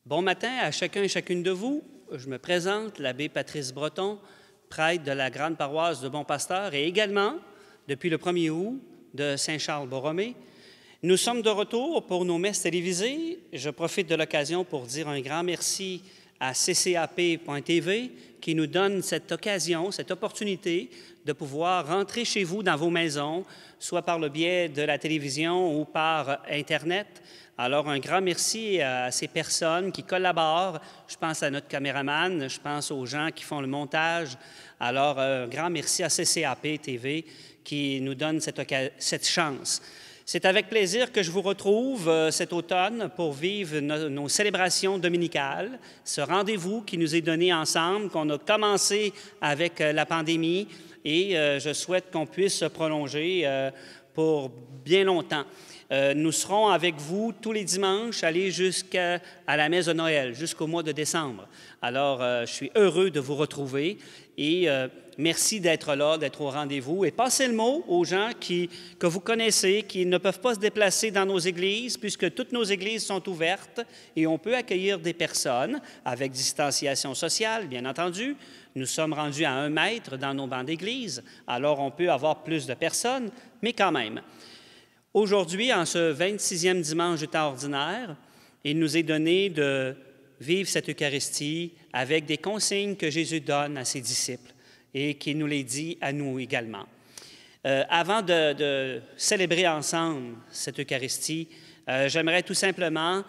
Bon matin à chacun et chacune de vous. Je me présente, l'abbé Patrice Breton, prêtre de la grande paroisse de Bon-Pasteur et également, depuis le 1er août, de Saint-Charles-Borromée. Nous sommes de retour pour nos messes télévisées. Je profite de l'occasion pour dire un grand merci à ccap.tv qui nous donne cette occasion, cette opportunité de pouvoir rentrer chez vous dans vos maisons, soit par le biais de la télévision ou par Internet. Alors, un grand merci à ces personnes qui collaborent. Je pense à notre caméraman, je pense aux gens qui font le montage. Alors, un grand merci à CCAP TV qui nous donne cette chance. C'est avec plaisir que je vous retrouve cet automne pour vivre nos célébrations dominicales, ce rendez-vous qui nous est donné ensemble, qu'on a commencé avec la pandémie et je souhaite qu'on puisse se prolonger pour bien longtemps. Nous serons avec vous tous les dimanches, aller jusqu'à la messe de Noël, jusqu'au mois de décembre. Alors, je suis heureux de vous retrouver et merci d'être là, d'être au rendez-vous. Et passez le mot aux gens que vous connaissez, qui ne peuvent pas se déplacer dans nos églises, puisque toutes nos églises sont ouvertes et on peut accueillir des personnes avec distanciation sociale, bien entendu. Nous sommes rendus à 1 mètre dans nos bancs d'église, alors on peut avoir plus de personnes, mais quand même. Aujourd'hui, en ce 26e dimanche du temps ordinaire, il nous est donné de vivre cette Eucharistie avec des consignes que Jésus donne à ses disciples et qu'il nous les dit à nous également. Avant de célébrer ensemble cette Eucharistie, j'aimerais tout simplement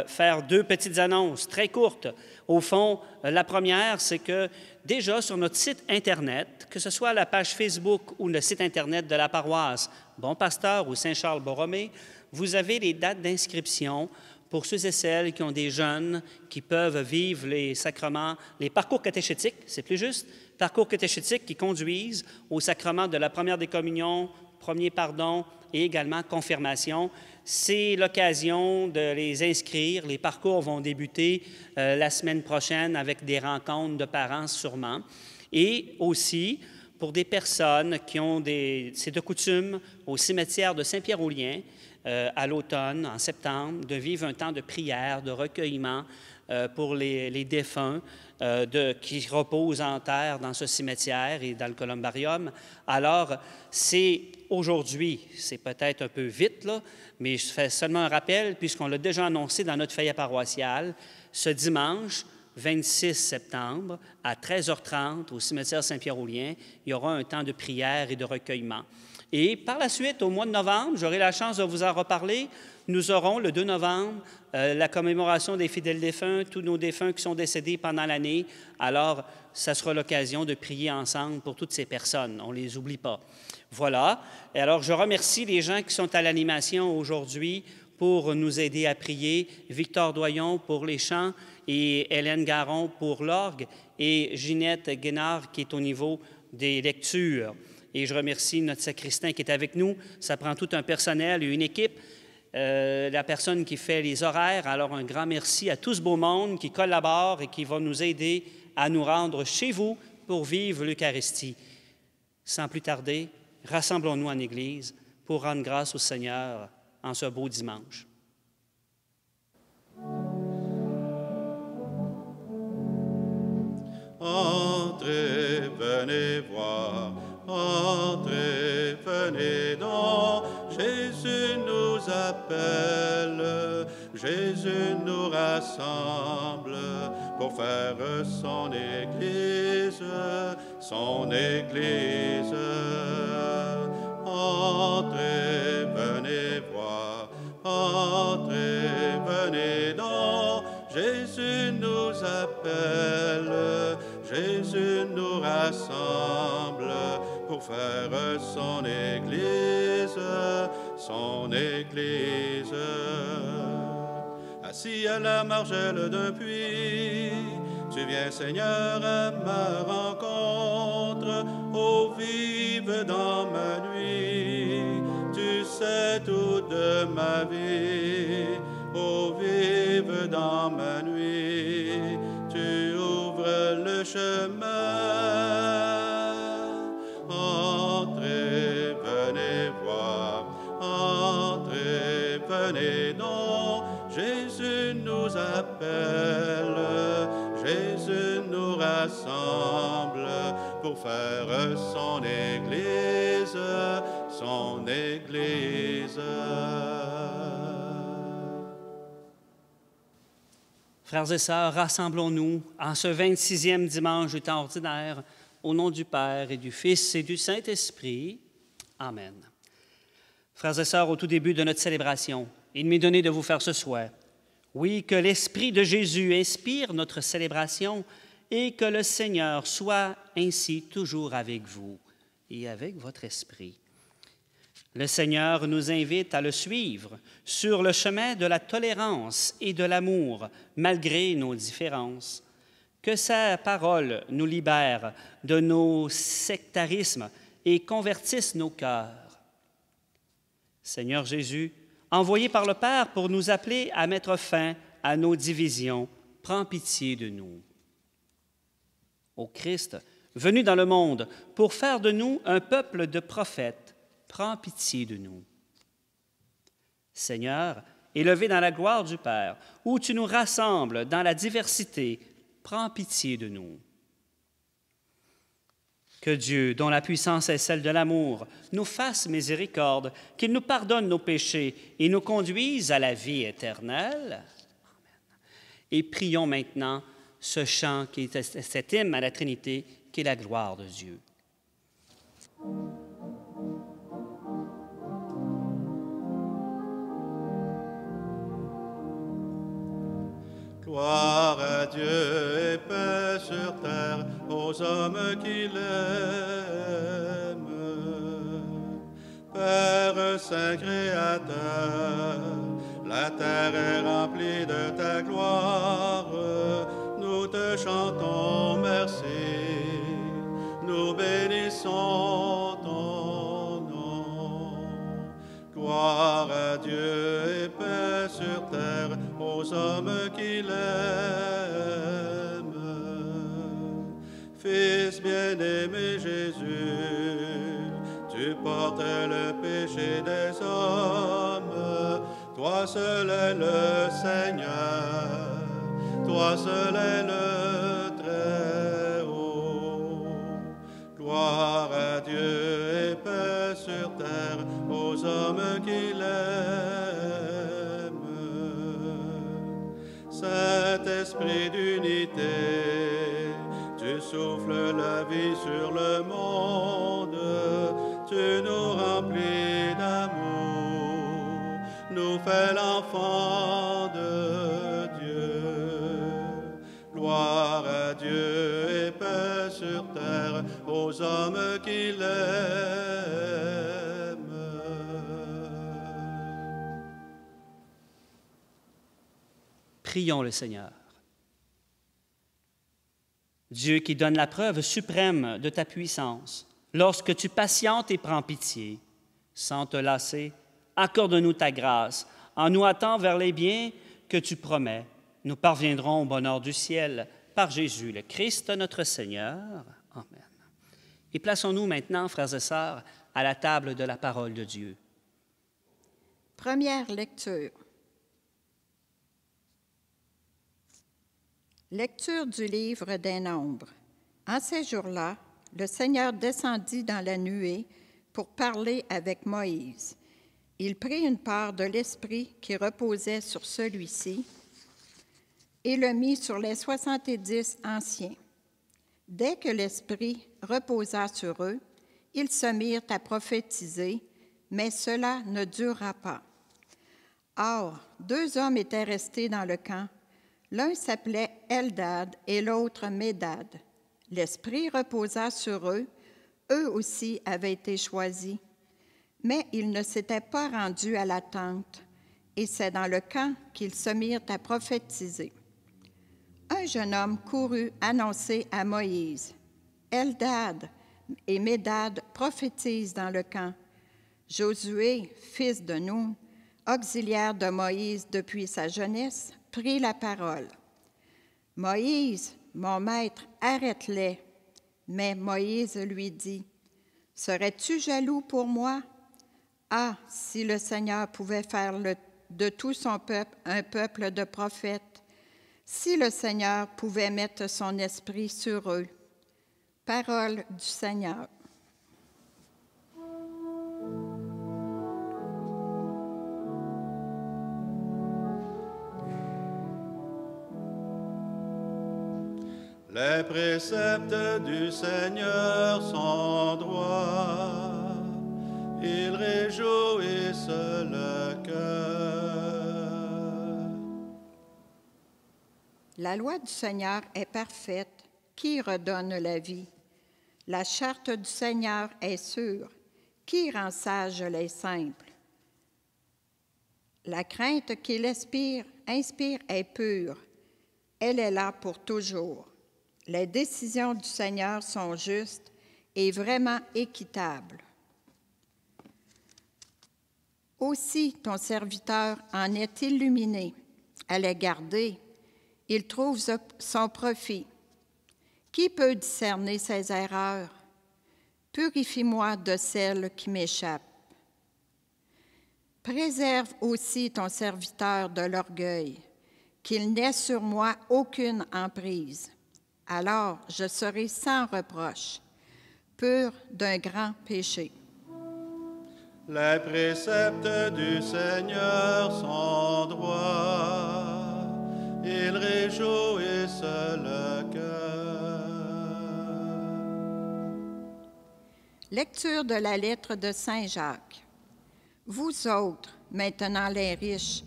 faire 2 petites annonces très courtes. Au fond, la première, c'est que déjà sur notre site Internet, que ce soit la page Facebook ou le site Internet de la paroisse Bon-Pasteur ou Saint-Charles-Borromée, vous avez les dates d'inscription pour ceux et celles qui ont des jeunes qui peuvent vivre les sacrements, les parcours catéchétiques, c'est plus juste, parcours catéchétiques qui conduisent au sacrement de la première des communions, premier pardon et également confirmation. C'est l'occasion de les inscrire. Les parcours vont débuter la semaine prochaine avec des rencontres de parents sûrement. Et aussi, pour des personnes qui ont c'est de coutume au cimetière de Saint-Pierre-aux-Liens, à l'automne, en septembre, de vivre un temps de prière, de recueillement pour les défunts qui reposent en terre dans ce cimetière et dans le columbarium. Alors, c'est aujourd'hui, c'est peut-être un peu vite, là, mais je fais seulement un rappel, puisqu'on l'a déjà annoncé dans notre feuillet paroissial, ce dimanche, 26 septembre, à 13h30, au cimetière Saint-Pierre-aux-Liens, il y aura un temps de prière et de recueillement. Et par la suite, au mois de novembre, j'aurai la chance de vous en reparler, nous aurons le 2 novembre la commémoration des fidèles défunts, tous nos défunts qui sont décédés pendant l'année. Alors, ça sera l'occasion de prier ensemble pour toutes ces personnes. On ne les oublie pas. Voilà. Et alors, je remercie les gens qui sont à l'animation aujourd'hui pour nous aider à prier. Victor Doyon pour les chants et Hélène Garon pour l'orgue et Ginette Guénard qui est au niveau des lectures. Et je remercie notre sacristain qui est avec nous. Ça prend tout un personnel et une équipe. La personne qui fait les horaires. Alors, un grand merci à tout ce beau monde qui collabore et qui va nous aider à nous rendre chez vous pour vivre l'Eucharistie. Sans plus tarder, rassemblons-nous en Église pour rendre grâce au Seigneur en ce beau dimanche. Entrez, venez voir, entrez, venez donc, Jésus nous appelle, Jésus nous rassemble pour faire son Église, son Église. Entrez, venez voir, entrez, venez donc, Jésus nous appelle, Jésus nous rassemble pour faire son Église, son Église. Assis à la margelle d'un puits, tu viens, Seigneur, à ma rencontre. Oh, vive dans ma nuit, tu sais tout de ma vie. Oh, vive dans ma nuit, tu ouvres le chemin. Entrez, venez voir, entrez, venez donc, Jésus nous appelle. pour faire son Église, son Église. Frères et sœurs, rassemblons-nous en ce 26e dimanche du temps ordinaire, au nom du Père et du Fils et du Saint-Esprit. Amen. Frères et sœurs, au tout début de notre célébration, il m'est donné de vous faire ce souhait. Oui, que l'Esprit de Jésus inspire notre célébration et que le Seigneur soit ainsi toujours avec vous et avec votre esprit. Le Seigneur nous invite à le suivre sur le chemin de la tolérance et de l'amour, malgré nos différences. Que sa parole nous libère de nos sectarismes et convertisse nos cœurs. Seigneur Jésus, envoyé par le Père pour nous appeler à mettre fin à nos divisions, prends pitié de nous. Ô Christ, venu dans le monde pour faire de nous un peuple de prophètes, prends pitié de nous. Seigneur, élevé dans la gloire du Père, où tu nous rassembles dans la diversité, prends pitié de nous. Que Dieu, dont la puissance est celle de l'amour, nous fasse miséricorde, qu'il nous pardonne nos péchés et nous conduise à la vie éternelle. Amen. Et prions maintenant ce chant qui est cet hymne à la Trinité, qui est la gloire de Dieu. Gloire à Dieu et paix sur terre aux hommes qui l'aiment. Père Saint Créateur, la terre est remplie de ta gloire. Nous te chantons merci, nous bénissons ton nom. Gloire à Dieu et paix sur terre aux hommes qui l'aiment. Fils bien-aimé Jésus, tu portes le péché des hommes. Toi seul est le Seigneur, toi seul est le Très-Haut. Gloire à Dieu et paix sur terre aux hommes qui l'aiment. Saint-Esprit d'unité, tu souffles la vie sur le monde, tu nous remplis d'amour, nous fais l'enfant de Dieu. Gloire à Dieu et paix sur terre aux hommes qui l'aiment. Prions le Seigneur. Dieu qui donne la preuve suprême de ta puissance, lorsque tu patientes et prends pitié, sans te lasser, accorde-nous ta grâce. En nous hâtant vers les biens que tu promets, nous parviendrons au bonheur du ciel par Jésus le Christ, notre Seigneur. Amen. Et plaçons-nous maintenant, frères et sœurs, à la table de la parole de Dieu. Première lecture. Lecture du livre des Nombres. En ces jours-là, le Seigneur descendit dans la nuée pour parler avec Moïse. Il prit une part de l'Esprit qui reposait sur celui-ci et le mit sur les 70 anciens. Dès que l'Esprit reposa sur eux, ils se mirent à prophétiser, mais cela ne dura pas. Or, 2 hommes étaient restés dans le camp. L'un s'appelait Eldad et l'autre Médad. L'Esprit reposa sur eux. Eux aussi avaient été choisis. Mais ils ne s'étaient pas rendus à la tente, et c'est dans le camp qu'ils se mirent à prophétiser. Un jeune homme courut annoncer à Moïse, « Eldad et Médad prophétisent dans le camp. » Josué, fils de Nun, auxiliaire de Moïse depuis sa jeunesse, prit la parole. « Moïse, mon maître, arrête-les. » Mais Moïse lui dit, « Serais-tu jaloux pour moi? Ah, si le Seigneur pouvait faire de tout son peuple un peuple de prophètes, si le Seigneur pouvait mettre son esprit sur eux. » Parole du Seigneur. Les préceptes du Seigneur sont droits, ils réjouissent le cœur. La loi du Seigneur est parfaite, qui redonne la vie. La charte du Seigneur est sûre, qui rend sages les simples. La crainte qu'il inspire est pure, elle est là pour toujours. Les décisions du Seigneur sont justes et vraiment équitables. Aussi ton serviteur en est illuminé. À les garder, il trouve son profit. Qui peut discerner ses erreurs? Purifie-moi de celles qui m'échappent. Préserve aussi ton serviteur de l'orgueil, qu'il n'ait sur moi aucune emprise. Alors je serai sans reproche, pur d'un grand péché. Les préceptes du Seigneur sont droits, ils réjouissent le cœur. Lecture de la lettre de Saint Jacques. Vous autres, maintenant les riches,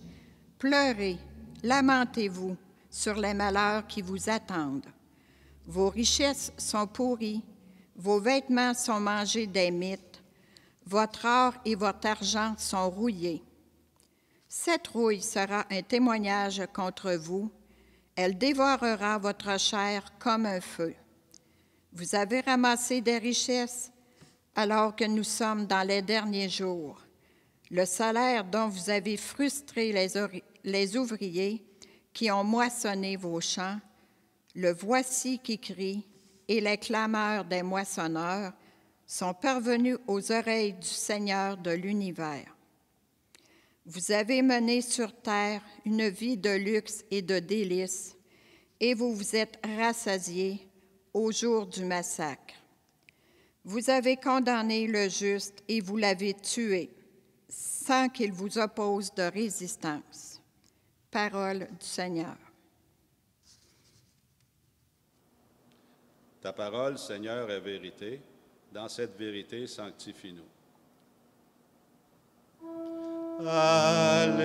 pleurez, lamentez-vous sur les malheurs qui vous attendent. Vos richesses sont pourries, vos vêtements sont mangés des mites, votre or et votre argent sont rouillés. Cette rouille sera un témoignage contre vous, elle dévorera votre chair comme un feu. Vous avez ramassé des richesses alors que nous sommes dans les derniers jours. Le salaire dont vous avez frustré les ouvriers qui ont moissonné vos champs, le voici qui crie, et les clameurs des moissonneurs sont parvenus aux oreilles du Seigneur de l'univers. Vous avez mené sur terre une vie de luxe et de délices, et vous vous êtes rassasiés au jour du massacre. Vous avez condamné le juste et vous l'avez tué, sans qu'il vous oppose de résistance. Parole du Seigneur. Ta parole, Seigneur, est vérité. Dans cette vérité, sanctifie-nous. Alléluia,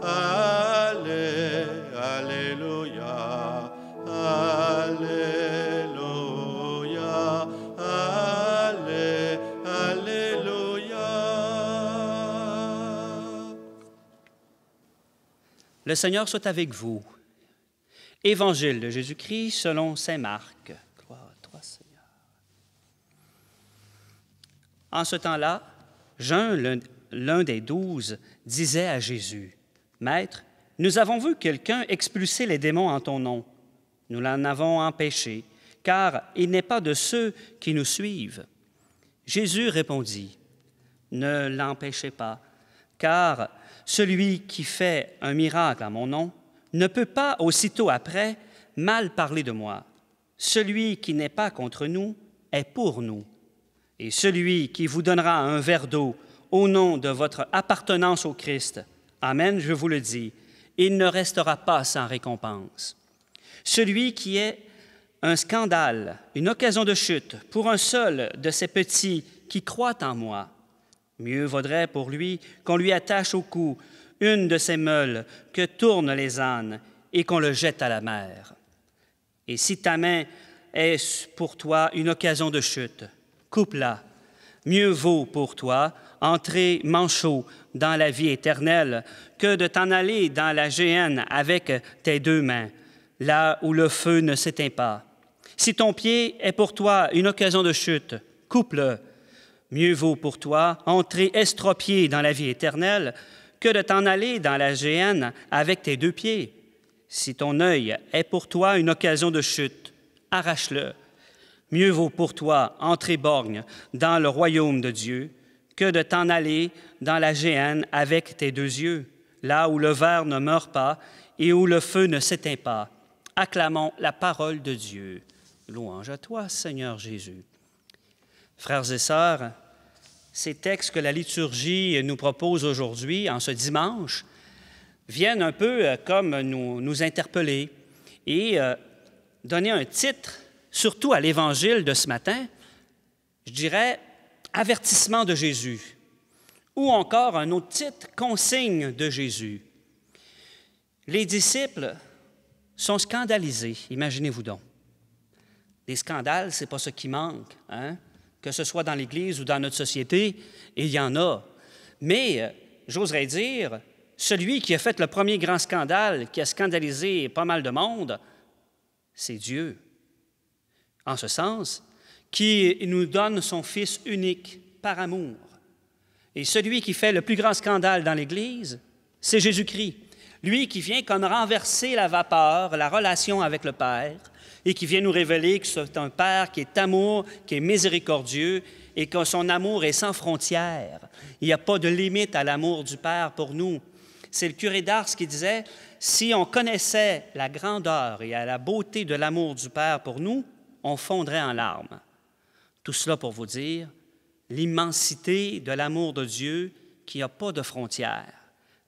Alléluia, Alléluia, Alléluia. Le Seigneur soit avec vous. Évangile de Jésus-Christ selon saint Marc. Gloire à toi, Seigneur. En ce temps-là, Jean, l'un des 12, disait à Jésus, « Maître, nous avons vu quelqu'un expulser les démons en ton nom. Nous l'en avons empêché, car il n'est pas de ceux qui nous suivent. » Jésus répondit, « Ne l'empêchez pas, car celui qui fait un miracle en mon nom ne peut pas aussitôt après mal parler de moi. Celui qui n'est pas contre nous est pour nous. Et celui qui vous donnera un verre d'eau au nom de votre appartenance au Christ, amen, je vous le dis, il ne restera pas sans récompense. Celui qui est un scandale, une occasion de chute pour un seul de ces petits qui croient en moi, mieux vaudrait pour lui qu'on lui attache au cou une de ces meules que tournent les ânes et qu'on le jette à la mer. Et si ta main est pour toi une occasion de chute, coupe-la. Mieux vaut pour toi entrer manchot dans la vie éternelle que de t'en aller dans la géhenne avec tes deux mains, là où le feu ne s'éteint pas. Si ton pied est pour toi une occasion de chute, coupe-le. Mieux vaut pour toi entrer estropié dans la vie éternelle que de t'en aller dans la géhenne avec tes deux pieds. Si ton œil est pour toi une occasion de chute, arrache-le. Mieux vaut pour toi entrer borgne dans le royaume de Dieu que de t'en aller dans la géhenne avec tes deux yeux, là où le ver ne meurt pas et où le feu ne s'éteint pas. Acclamons la parole de Dieu. Louange à toi, Seigneur Jésus. Frères et sœurs, ces textes que la liturgie nous propose aujourd'hui, en ce dimanche, viennent un peu comme nous interpeller et donner un titre, surtout à l'Évangile de ce matin, je dirais « Avertissement de Jésus » ou encore un autre titre « Consigne de Jésus ». Les disciples sont scandalisés, imaginez-vous donc. Des scandales, ce n'est pas ce qui manque, hein? Que ce soit dans l'Église ou dans notre société, et il y en a. Mais, j'oserais dire, celui qui a fait le premier grand scandale, qui a scandalisé pas mal de monde, c'est Dieu. En ce sens, qui nous donne son Fils unique par amour. Et celui qui fait le plus grand scandale dans l'Église, c'est Jésus-Christ. Lui qui vient comme renverser la vapeur, la relation avec le Père, et qui vient nous révéler que c'est un Père qui est amour, qui est miséricordieux, et que son amour est sans frontières. Il n'y a pas de limite à l'amour du Père pour nous. C'est le curé d'Ars qui disait, si on connaissait la grandeur et la beauté de l'amour du Père pour nous, on fondrait en larmes. Tout cela pour vous dire l'immensité de l'amour de Dieu qui n'a pas de frontières.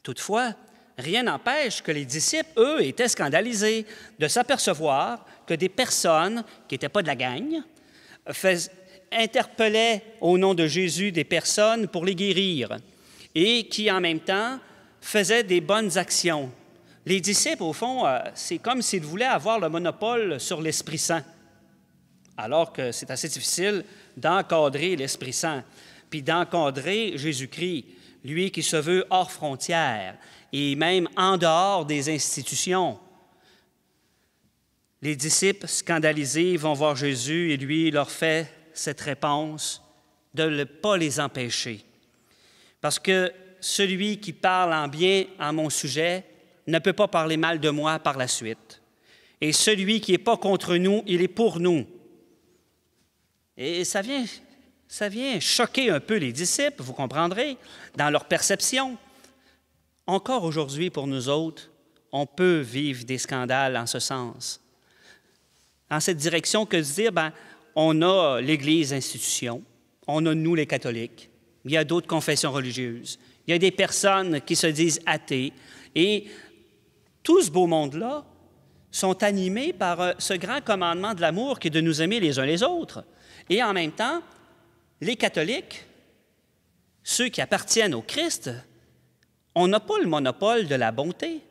Toutefois, rien n'empêche que les disciples, eux, étaient scandalisés de s'apercevoir que des personnes qui n'étaient pas de la gang interpellaient au nom de Jésus des personnes pour les guérir et qui, en même temps, faisaient des bonnes actions. Les disciples, au fond, c'est comme s'ils voulaient avoir le monopole sur l'Esprit Saint, alors que c'est assez difficile d'encadrer l'Esprit Saint, puis d'encadrer Jésus-Christ, lui qui se veut hors frontières et même en dehors des institutions. Les disciples scandalisés vont voir Jésus et lui leur fait cette réponse de ne pas les empêcher. Parce que celui qui parle en bien en mon sujet ne peut pas parler mal de moi par la suite. Et celui qui n'est pas contre nous, il est pour nous. Et ça vient choquer un peu les disciples, vous comprendrez, dans leur perception. Encore aujourd'hui, pour nous autres, on peut vivre des scandales en ce sens. En cette direction que de dire, on a l'Église institution, on a nous les catholiques, il y a d'autres confessions religieuses, il y a des personnes qui se disent athées, et tout ce beau monde-là sont animés par ce grand commandement de l'amour qui est de nous aimer les uns les autres. Et en même temps, les catholiques, ceux qui appartiennent au Christ, on n'a pas le monopole de la bonté,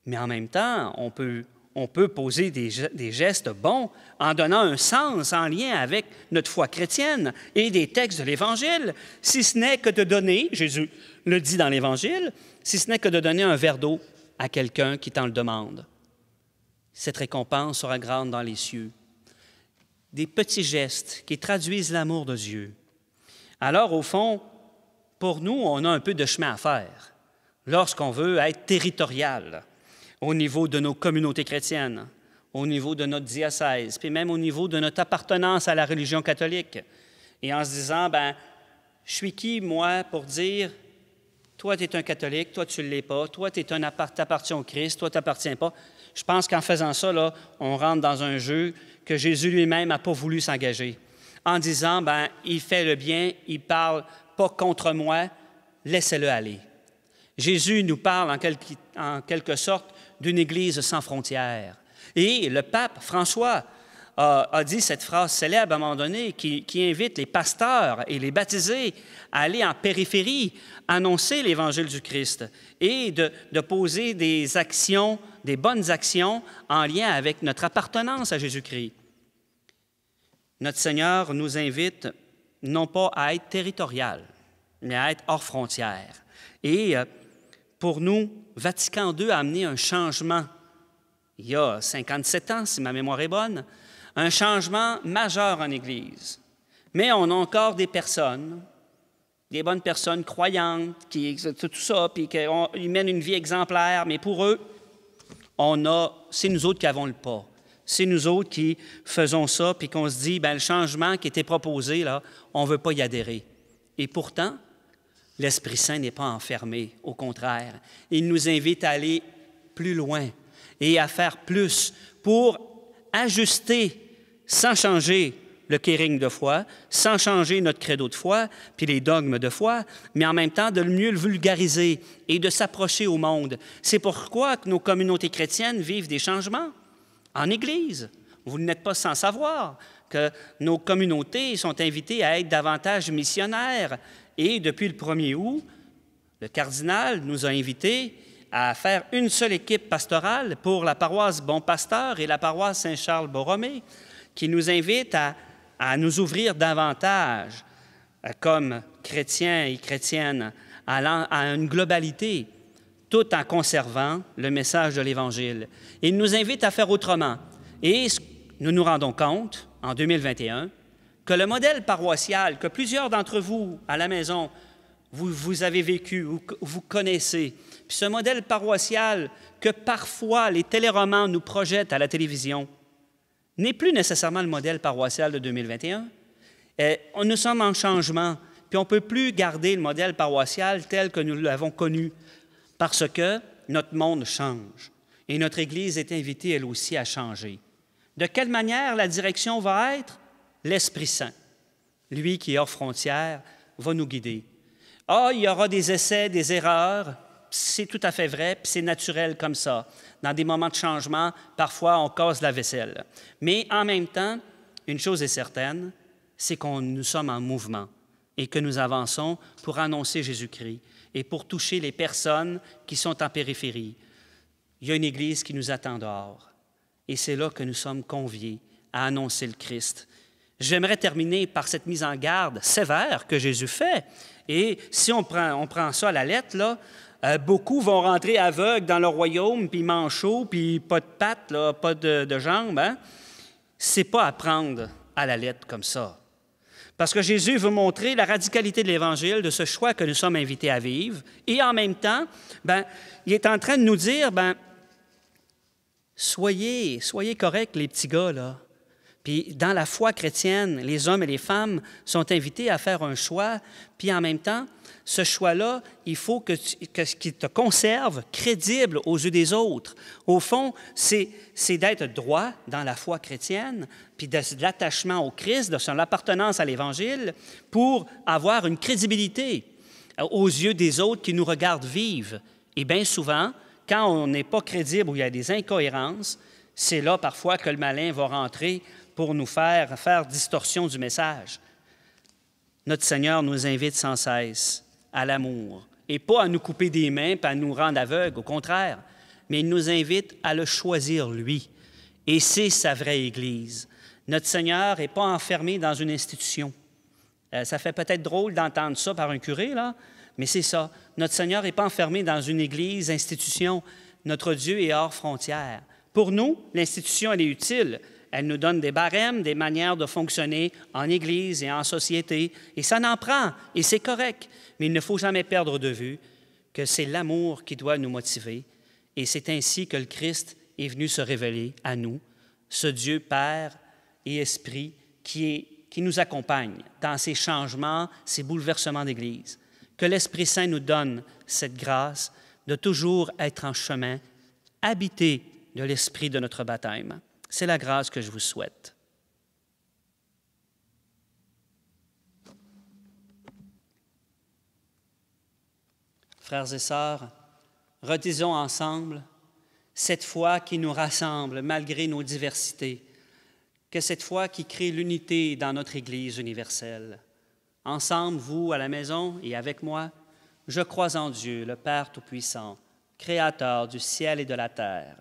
mais en même temps, on peut poser des gestes bons en donnant un sens en lien avec notre foi chrétienne et des textes de l'Évangile, si ce n'est que de donner, Jésus le dit dans l'Évangile, si ce n'est que de donner un verre d'eau à quelqu'un qui t'en le demande. Cette récompense sera grande dans les cieux. Des petits gestes qui traduisent l'amour de Dieu. Alors, au fond, pour nous, on a un peu de chemin à faire lorsqu'on veut être territorial au niveau de nos communautés chrétiennes, au niveau de notre diocèse, puis même au niveau de notre appartenance à la religion catholique. Et en se disant, je suis qui, moi, pour dire, toi, tu es un catholique, toi, tu ne l'es pas, toi, tu appartiens au Christ, toi, tu n'appartiens pas. Je pense qu'en faisant ça, là, on rentre dans un jeu que Jésus lui-même n'a pas voulu s'engager, en disant, il fait le bien, il parle pas contre moi, laissez-le aller. Jésus nous parle en quelque sorte d'une Église sans frontières. Et le pape François a dit cette phrase célèbre à un moment donné qui invite les pasteurs et les baptisés à aller en périphérie, annoncer l'Évangile du Christ et de poser des actions, des bonnes actions en lien avec notre appartenance à Jésus-Christ. Notre Seigneur nous invite non pas à être territorial, mais à être hors frontières. Et pour nous, Vatican II a amené un changement, il y a 57 ans, si ma mémoire est bonne, un changement majeur en Église. Mais on a encore des personnes, des bonnes personnes croyantes, tout ça, puis qui mènent une vie exemplaire, mais pour eux, c'est nous autres qui avons le pas. C'est nous autres qui faisons ça, puis qu'on se dit, le changement qui était proposé, là, on ne veut pas y adhérer. Et pourtant, l'Esprit Saint n'est pas enfermé, au contraire. Il nous invite à aller plus loin. et à faire plus pour ajuster, sans changer le kering de foi, sans changer notre credo de foi, puis les dogmes de foi, mais en même temps de mieux le vulgariser et de s'approcher au monde. C'est pourquoi que nos communautés chrétiennes vivent des changements en Église. Vous n'êtes pas sans savoir que nos communautés sont invitées à être davantage missionnaires. Et depuis le 1er août, le cardinal nous a invités à faire une seule équipe pastorale pour la paroisse Bon Pasteur et la paroisse Saint-Charles-Borromée, qui nous invite à nous ouvrir davantage comme chrétiens et chrétiennes à une globalité, tout en conservant le message de l'Évangile. Il nous invite à faire autrement. Et nous nous rendons compte, en 2021, que le modèle paroissial que plusieurs d'entre vous, à la maison, vous avez vécu ou vous connaissez, puis ce modèle paroissial que parfois les téléromans nous projettent à la télévision, n'est plus nécessairement le modèle paroissial de 2021. Nous sommes en changement, puis on ne peut plus garder le modèle paroissial tel que nous l'avons connu, parce que notre monde change et notre Église est invitée, elle aussi, à changer. De quelle manière la direction va être? L'Esprit Saint, lui qui est hors frontières, va nous guider. Il y aura des essais, des erreurs, c'est tout à fait vrai, puis c'est naturel comme ça. Dans des moments de changement, parfois, on casse la vaisselle. Mais en même temps, une chose est certaine, c'est que nous sommes en mouvement et que nous avançons pour annoncer Jésus-Christ et pour toucher les personnes qui sont en périphérie. Il y a une Église qui nous attend dehors et c'est là que nous sommes conviés à annoncer le Christ. J'aimerais terminer par cette mise en garde sévère que Jésus fait. Et si on prend ça à la lettre, là, beaucoup vont rentrer aveugles dans leur royaume, puis manchots, puis pas de pattes, là, pas de jambes. Hein? C'est pas à prendre à la lettre comme ça. Parce que Jésus veut montrer la radicalité de l'Évangile, de ce choix que nous sommes invités à vivre. Et en même temps, il est en train de nous dire, soyez corrects, les petits gars, là. Puis dans la foi chrétienne, les hommes et les femmes sont invités à faire un choix, puis en même temps, ce choix-là, il faut qu'il te conserve crédible aux yeux des autres. Au fond, c'est d'être droit dans la foi chrétienne, puis de l'attachement au Christ, de son appartenance à l'Évangile, pour avoir une crédibilité aux yeux des autres qui nous regardent vivre. Et bien souvent, quand on n'est pas crédible ou il y a des incohérences, c'est là parfois que le malin va rentrer pour nous faire distorsion du message. Notre Seigneur nous invite sans cesse à l'amour, et pas à nous couper des mains et à nous rendre aveugles, au contraire, mais il nous invite à le choisir, lui. Et c'est sa vraie Église. Notre Seigneur n'est pas enfermé dans une institution. Ça fait peut-être drôle d'entendre ça par un curé, là, mais c'est ça. Notre Seigneur n'est pas enfermé dans une Église, institution. Notre Dieu est hors frontières. Pour nous, l'institution, elle est utile. Elle nous donne des barèmes, des manières de fonctionner en Église et en société. Et ça n'en prend, et c'est correct. Mais il ne faut jamais perdre de vue que c'est l'amour qui doit nous motiver. Et c'est ainsi que le Christ est venu se révéler à nous, ce Dieu Père et Esprit qui nous accompagne dans ces changements, ces bouleversements d'Église. Que l'Esprit Saint nous donne cette grâce de toujours être en chemin, habité de l'Esprit de notre baptême. C'est la grâce que je vous souhaite. Frères et sœurs, redisons ensemble cette foi qui nous rassemble malgré nos diversités, que cette foi qui crée l'unité dans notre Église universelle. Ensemble, vous, à la maison et avec moi, je crois en Dieu, le Père Tout-Puissant, Créateur du ciel et de la terre,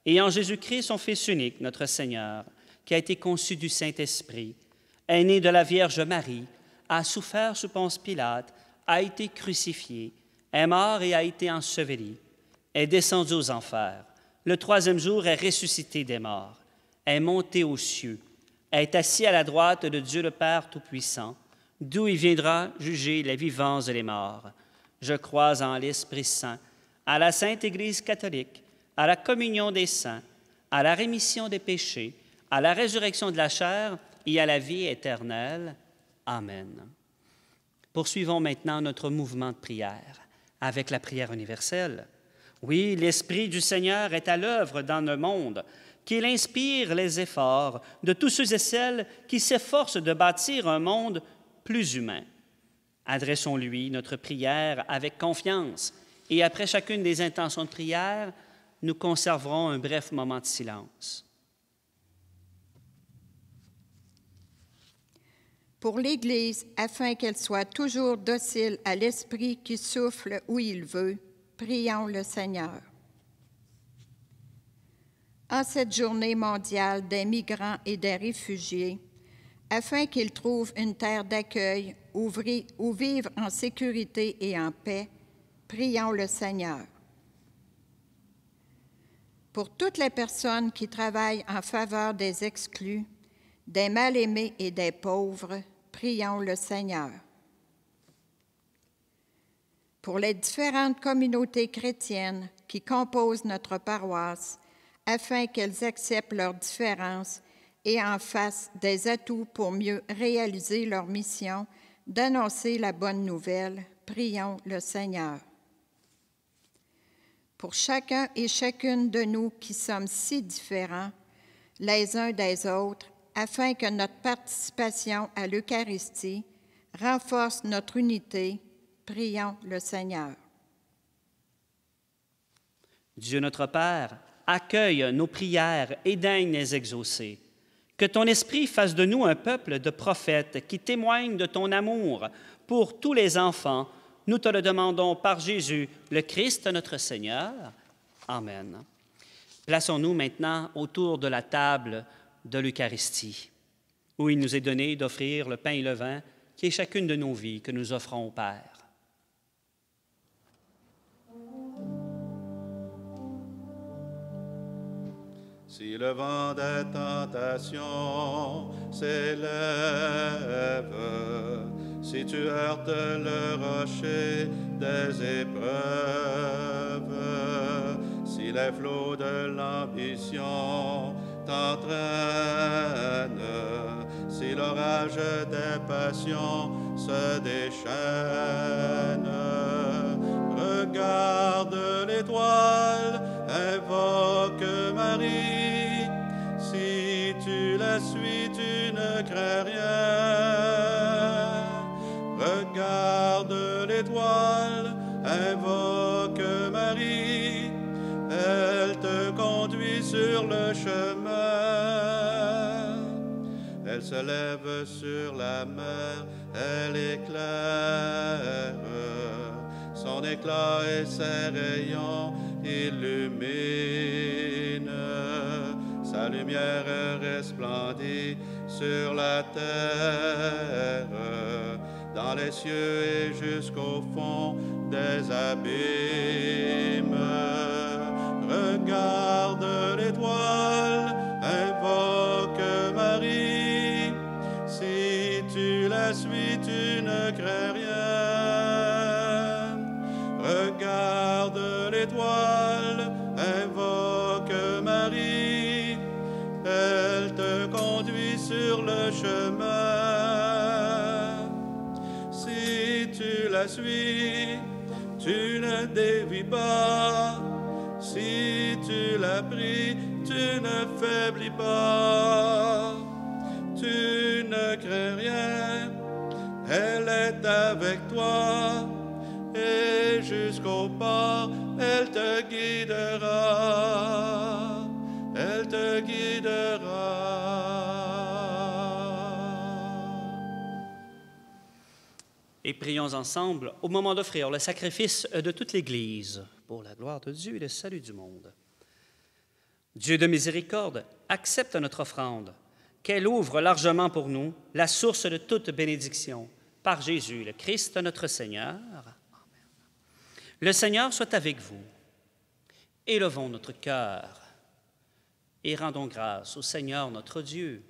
et en Jésus-Christ, son Fils unique, notre Seigneur, qui a été conçu du Saint-Esprit, est né de la Vierge Marie, a souffert sous Ponce Pilate, a été crucifié, est mort et a été enseveli, est descendu aux enfers, le 3e jour est ressuscité des morts, est monté aux cieux, est assis à la droite de Dieu le Père Tout-Puissant, d'où il viendra juger les vivants et les morts. Je crois en l'Esprit Saint, à la Sainte Église catholique, à la communion des saints, à la rémission des péchés, à la résurrection de la chair et à la vie éternelle. Amen. Poursuivons maintenant notre mouvement de prière avec la prière universelle. Oui, l'Esprit du Seigneur est à l'œuvre dans le monde, qu'il inspire les efforts de tous ceux et celles qui s'efforcent de bâtir un monde plus humain. Adressons-lui notre prière avec confiance et après chacune des intentions de prière, nous conserverons un bref moment de silence. Pour l'Église, afin qu'elle soit toujours docile à l'Esprit qui souffle où il veut, prions le Seigneur. En cette journée mondiale des migrants et des réfugiés, afin qu'ils trouvent une terre d'accueil où vivre en sécurité et en paix, prions le Seigneur. Pour toutes les personnes qui travaillent en faveur des exclus, des mal-aimés et des pauvres, prions le Seigneur. Pour les différentes communautés chrétiennes qui composent notre paroisse, afin qu'elles acceptent leurs différences et en fassent des atouts pour mieux réaliser leur mission d'annoncer la bonne nouvelle, prions le Seigneur. Pour chacun et chacune de nous qui sommes si différents les uns des autres, afin que notre participation à l'Eucharistie renforce notre unité, prions le Seigneur. Dieu notre Père, accueille nos prières et daigne les exaucer. Que ton Esprit fasse de nous un peuple de prophètes qui témoignent de ton amour pour tous les enfants. Nous te le demandons par Jésus, le Christ notre Seigneur. Amen. Plaçons-nous maintenant autour de la table de l'Eucharistie, où il nous est donné d'offrir le pain et le vin, qui est chacune de nos vies que nous offrons au Père. Si le vent des tentations s'élève, si tu heurtes le rocher des épreuves, si les flots de l'ambition t'entraînent, si l'orage des passions se déchaîne, regarde l'étoile, invoque Marie. Si tu la suis, tu ne crains rien. Regarde l'étoile, invoque Marie. Elle te conduit sur le chemin. Elle se lève sur la mer, elle éclaire. Son éclat et ses rayons illuminent. Sa lumière resplendit sur la terre, dans les cieux et jusqu'au fond des abîmes. Regarde l'étoile, invoque Marie. Si tu la suis, tu ne crains rien. Regarde l'étoile, invoque Marie. Elle te conduit sur le chemin. Si tu la suis, tu ne dévis pas. Si tu la pries, tu ne faiblis pas. Tu ne crains rien, elle est avec toi. Et jusqu'au port, elle te guidera. Elle te guidera. Et prions ensemble au moment d'offrir le sacrifice de toute l'Église pour la gloire de Dieu et le salut du monde. Dieu de miséricorde, accepte notre offrande, qu'elle ouvre largement pour nous la source de toute bénédiction. Par Jésus, le Christ, notre Seigneur. Amen. Le Seigneur soit avec vous. Élevons notre cœur et rendons grâce au Seigneur notre Dieu.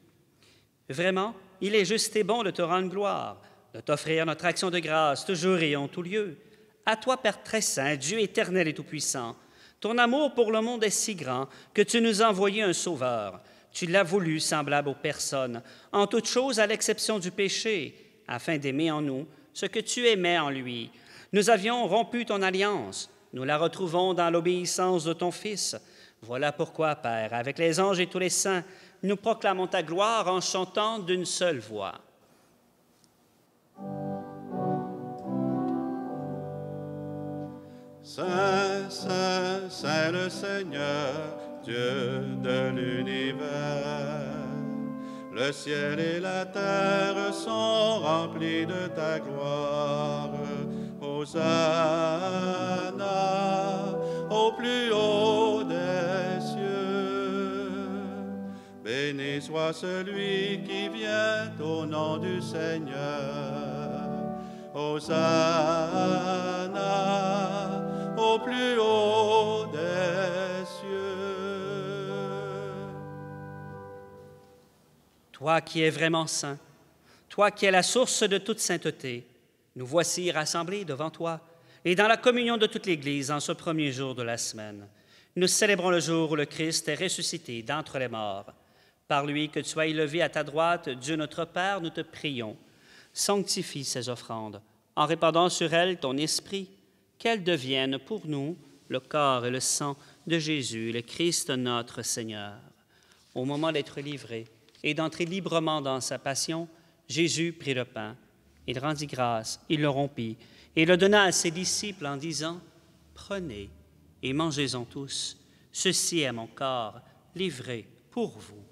Vraiment, il est juste et bon de te rendre gloire, de t'offrir notre action de grâce toujours et en tout lieu. À toi, Père très saint, Dieu éternel et tout-puissant, ton amour pour le monde est si grand que tu nous as envoyé un Sauveur. Tu l'as voulu semblable aux personnes, en toutes choses à l'exception du péché, afin d'aimer en nous ce que tu aimais en lui. Nous avions rompu ton alliance. nous la retrouvons dans l'obéissance de ton Fils. Voilà pourquoi, Père, avec les anges et tous les saints, nous proclamons ta gloire en chantant d'une seule voix. Saint, Saint, Saint le Seigneur, Dieu de l'univers. Le ciel et la terre sont remplis de ta gloire. Hosanna au plus haut des cieux. Béni soit celui qui vient au nom du Seigneur. Hosanna au plus haut des cieux. Toi qui es vraiment saint, toi qui es la source de toute sainteté, nous voici rassemblés devant toi et dans la communion de toute l'Église en ce premier jour de la semaine. Nous célébrons le jour où le Christ est ressuscité d'entre les morts. Par lui, que tu sois élevé à ta droite, Dieu notre Père, nous te prions. Sanctifie ces offrandes en répandant sur elles ton esprit, qu'elles deviennent pour nous le corps et le sang de Jésus, le Christ notre Seigneur. Au moment d'être livré et d'entrer librement dans sa passion, Jésus prit le pain, il rendit grâce, il le rompit et le donna à ses disciples en disant « Prenez et mangez-en tous, ceci est mon corps livré pour vous. »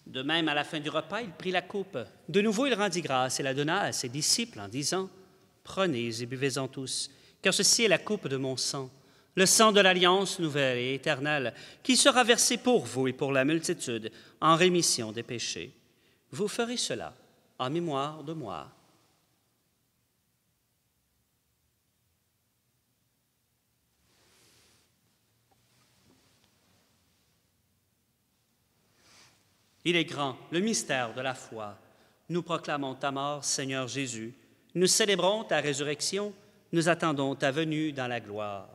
De même, à la fin du repas, il prit la coupe. De nouveau, il rendit grâce et la donna à ses disciples en disant « Prenez et buvez-en tous, car ceci est la coupe de mon sang, le sang de l'alliance nouvelle et éternelle, qui sera versé pour vous et pour la multitude en rémission des péchés. Vous ferez cela en mémoire de moi. » Il est grand, le mystère de la foi. Nous proclamons ta mort, Seigneur Jésus. Nous célébrons ta résurrection. Nous attendons ta venue dans la gloire.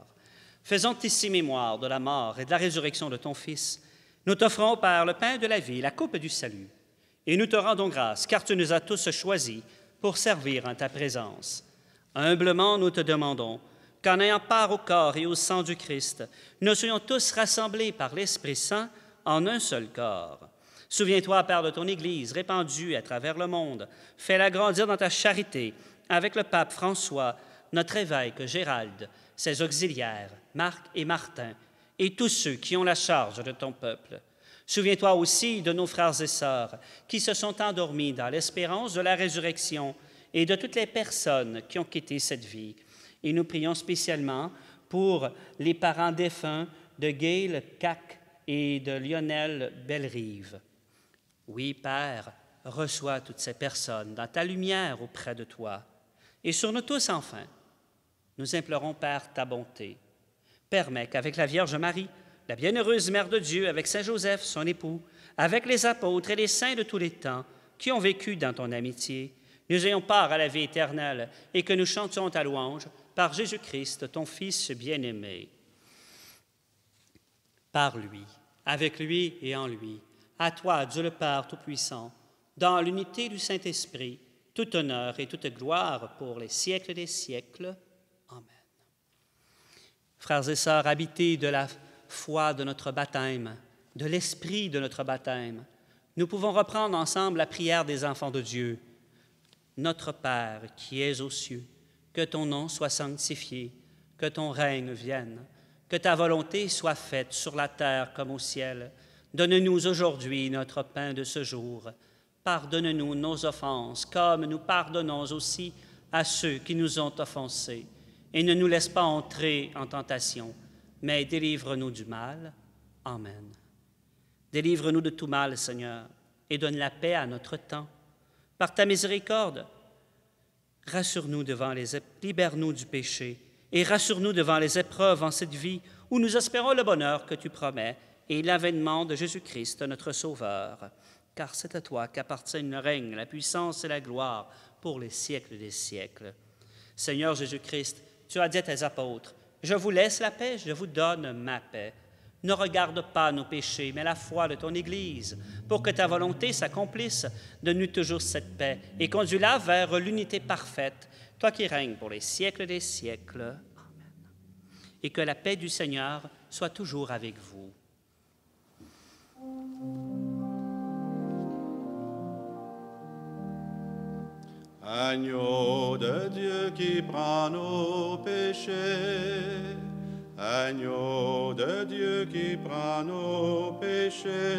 Faisons ici mémoire de la mort et de la résurrection de ton Fils. Nous t'offrons, Père, le pain de la vie, la coupe du salut. Et nous te rendons grâce, car tu nous as tous choisis pour servir en ta présence. Humblement, nous te demandons qu'en ayant part au corps et au sang du Christ, nous soyons tous rassemblés par l'Esprit Saint en un seul corps. Souviens-toi, Père, de ton Église répandue à travers le monde. Fais-la grandir dans ta charité avec le pape François, notre évêque Gérald, ses auxiliaires, Marc et Martin, et tous ceux qui ont la charge de ton peuple. Souviens-toi aussi de nos frères et sœurs qui se sont endormis dans l'espérance de la résurrection et de toutes les personnes qui ont quitté cette vie. Et nous prions spécialement pour les parents défunts de Gail Cac et de Lionel Bellerive. Oui, Père, reçois toutes ces personnes dans ta lumière auprès de toi. Et sur nous tous, enfin, nous implorons, Père, ta bonté. Permets qu'avec la Vierge Marie, la bienheureuse Mère de Dieu, avec Saint Joseph, son époux, avec les apôtres et les saints de tous les temps qui ont vécu dans ton amitié, nous ayons part à la vie éternelle et que nous chantions ta louange par Jésus-Christ, ton Fils bien-aimé. Par lui, avec lui et en lui, à toi, Dieu le Père Tout-Puissant, dans l'unité du Saint-Esprit, tout honneur et toute gloire pour les siècles des siècles. Amen. Frères et sœurs, habités de la foi de notre baptême, de l'esprit de notre baptême, nous pouvons reprendre ensemble la prière des enfants de Dieu. Notre Père qui es aux cieux, que ton nom soit sanctifié, que ton règne vienne, que ta volonté soit faite sur la terre comme au ciel. Donne-nous aujourd'hui notre pain de ce jour. Pardonne-nous nos offenses, comme nous pardonnons aussi à ceux qui nous ont offensés. Et ne nous laisse pas entrer en tentation, mais délivre-nous du mal. Amen. Délivre-nous de tout mal, Seigneur, et donne la paix à notre temps. Par ta miséricorde, rassure-nous libère-nous du péché et rassure-nous devant les épreuves en cette vie où nous espérons le bonheur que tu promets et l'avènement de Jésus-Christ, notre Sauveur. Car c'est à toi qu'appartiennent le règne, la puissance et la gloire pour les siècles des siècles. Seigneur Jésus-Christ, tu as dit à tes apôtres, « Je vous laisse la paix, je vous donne ma paix. Ne regarde pas nos péchés, mais la foi de ton Église, pour que ta volonté s'accomplisse. Donne-nous toujours cette paix et conduis-la vers l'unité parfaite, toi qui règnes pour les siècles des siècles. Amen. Et que la paix du Seigneur soit toujours avec vous. Agneau de Dieu qui prend nos péchés, agneau de Dieu qui prend nos péchés,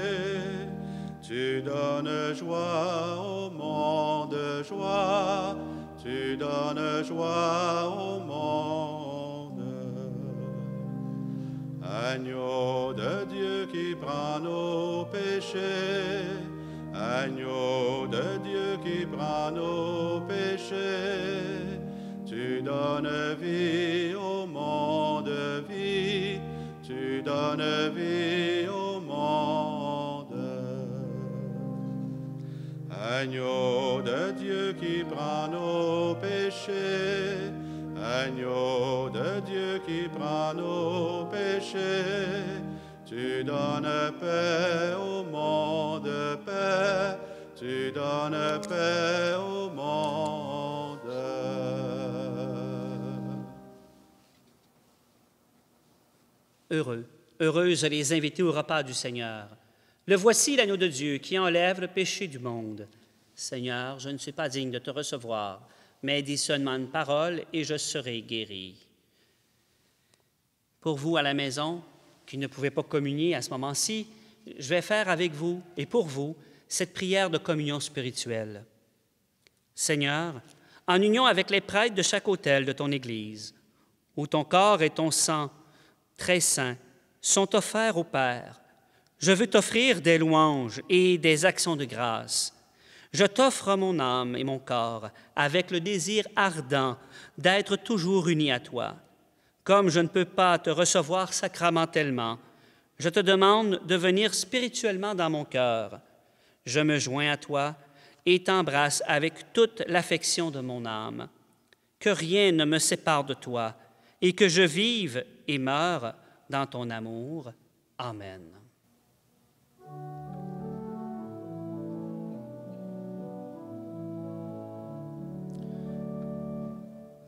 tu donnes joie au monde, joie, tu donnes joie au monde. Agneau de Dieu qui prend nos péchés, agneau de Dieu qui prend nos péchés, tu donnes vie au monde, vie, tu donnes vie au monde. Agneau de Dieu qui prend nos péchés, agneau de Dieu qui prend nos péchés, tu donnes paix au monde, paix, tu donnes paix au monde. Heureux, heureuses les invités au repas du Seigneur. Le voici l'agneau de Dieu qui enlève le péché du monde. Seigneur, je ne suis pas digne de te recevoir, mais dis seulement une parole et je serai guéri. Pour vous à la maison, qui ne pouvez pas communier à ce moment-ci, je vais faire avec vous et pour vous cette prière de communion spirituelle. Seigneur, en union avec les prêtres de chaque autel de ton Église, où ton corps et ton sang très saints sont offerts au Père, je veux t'offrir des louanges et des actions de grâce. Je t'offre mon âme et mon corps avec le désir ardent d'être toujours unis à toi. Comme je ne peux pas te recevoir sacramentellement, je te demande de venir spirituellement dans mon cœur. Je me joins à toi et t'embrasse avec toute l'affection de mon âme. Que rien ne me sépare de toi et que je vive et meure dans ton amour. Amen.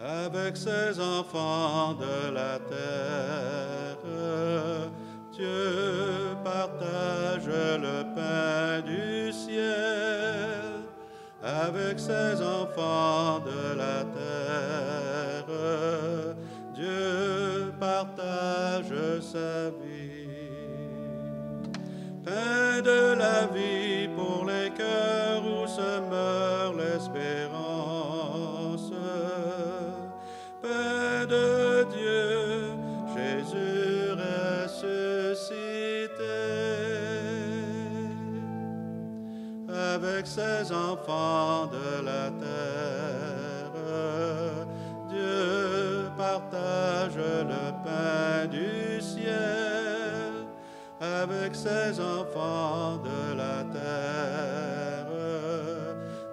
Avec ses enfants de la terre, Dieu partage le pain du ciel. Avec ses enfants de la terre, Dieu partage sa vie. Pain de la vie pour les cœurs où se meurt l'espérance. Pain de Dieu, Jésus ressuscité. Avec ses enfants de la terre, Dieu partage le pain du ciel. Avec ses enfants de la terre,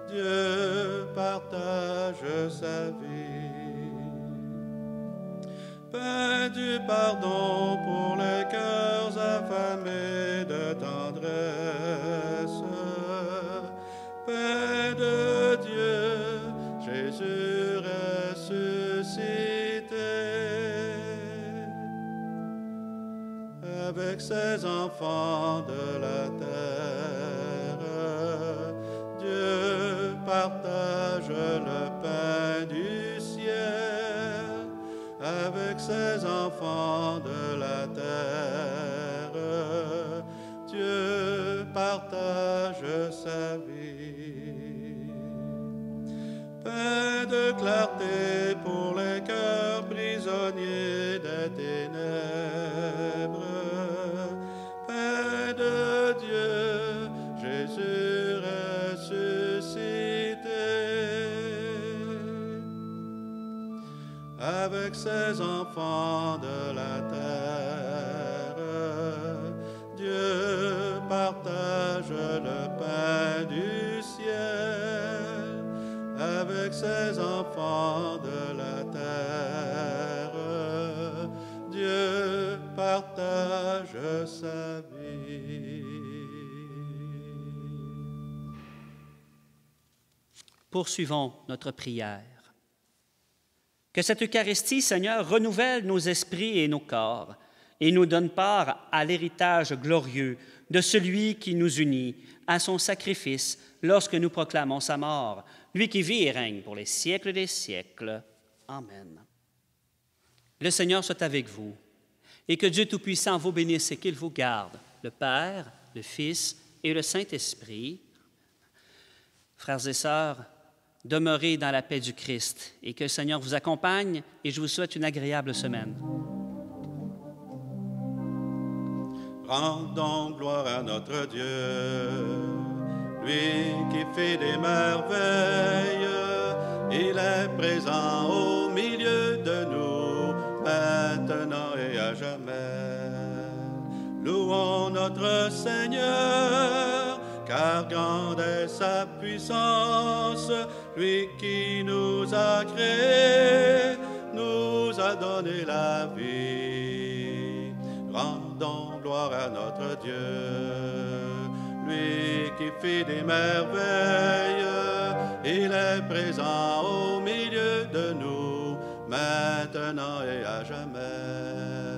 Dieu partage sa vie. Pain du pardon pour les cœurs affamés de tendresse. Pain de Dieu, Jésus ressuscité. Avec ses enfants de la terre, Dieu partage le pain du ciel. Avec ses enfants de la terre, Dieu partage sa vie. Pain de clarté pour les cœurs prisonniers des ténèbres. Pain de Dieu, Jésus ressuscité. Avec ses enfants de la terre, Dieu partage le pain du ciel. Avec ses enfants de la terre, Dieu partage Poursuivons notre prière. Que cette Eucharistie, Seigneur, renouvelle nos esprits et nos corps et nous donne part à l'héritage glorieux de celui qui nous unit à son sacrifice lorsque nous proclamons sa mort, lui qui vit et règne pour les siècles des siècles. Amen. Le Seigneur soit avec vous et que Dieu Tout-Puissant vous bénisse et qu'il vous garde, le Père, le Fils et le Saint-Esprit. Frères et sœurs, demeurez dans la paix du Christ et que le Seigneur vous accompagne et je vous souhaite une agréable semaine. Rendons gloire à notre Dieu, lui qui fait des merveilles. Il est présent au milieu de nous, maintenant et à jamais. Louons notre Seigneur, car grande est sa puissance. Lui qui nous a créés, nous a donné la vie. Rendons gloire à notre Dieu, lui qui fait des merveilles. Il est présent au milieu de nous, maintenant et à jamais.